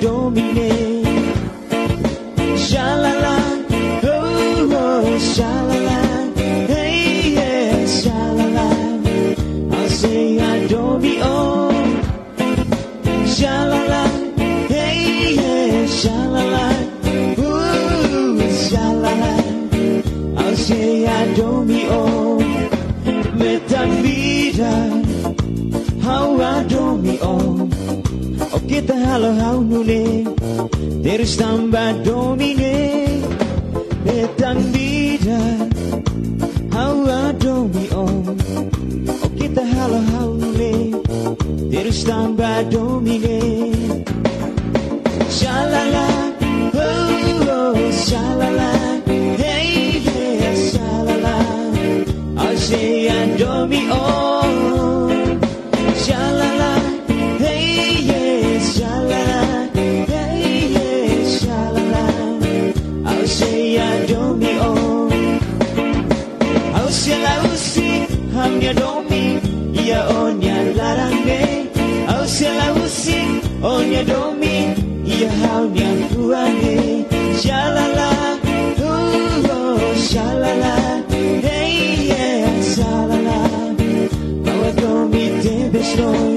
domine sha la la oh oh sha la la hey yeah sha la la I'll say I don't be on sha la la hey yeah sha la la ooh sha la la I'll say I don't be on metamida how I don't be on okay the hello how nune there is tamba domine metamida how I don't be on okay the hello how nune there is tamba domine sha la la oh oh sha la la hey yeah sha la la I say I don't be on sha la la hey yeah sha la la hey yeah sha la la I say I don't be on I say la usi ham ya don't be ya on ya la la ne I say la usi on ya don't be ya how ya kuane sha la la oh oh sha la la hey yeah sha la la I don't be destroy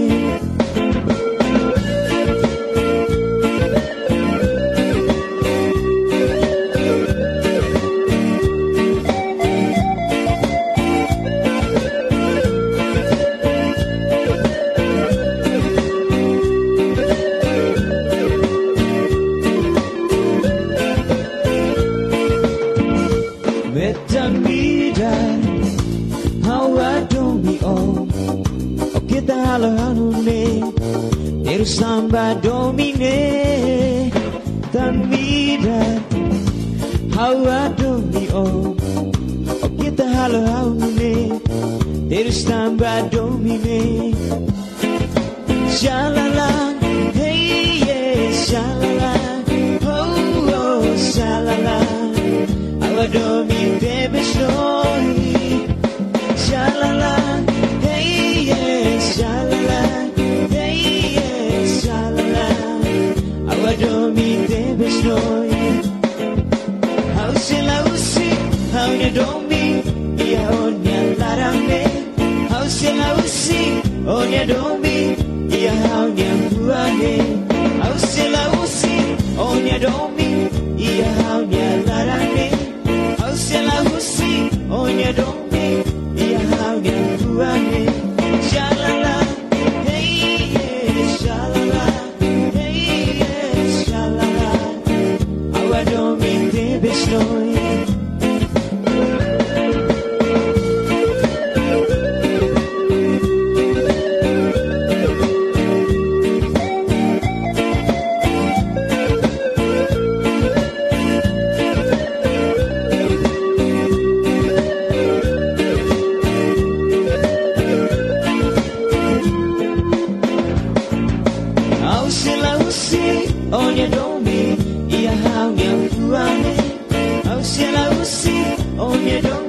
metamida how I don't be on okay the hello hanune there is samba domine tamida how I don't be on okay the hello hanune there is samba domine sha la la hey yeah sha la la oh oh sha la la I don't be baby story sha la la hey yeah sha la la hey yeah sha la la I don't be baby story how shall I see how you don't be yeah on ya la la me how shall I see on ya don't be yeah how ya buane how shall I see on ya don't be yeah how ya la la me Sela husi onye dombe ya haunya kuane shalala hey yeah shalala hey yeah shalala awa dombe tebe snoy onye dombe ya haunya kuane au sela usi onye dombe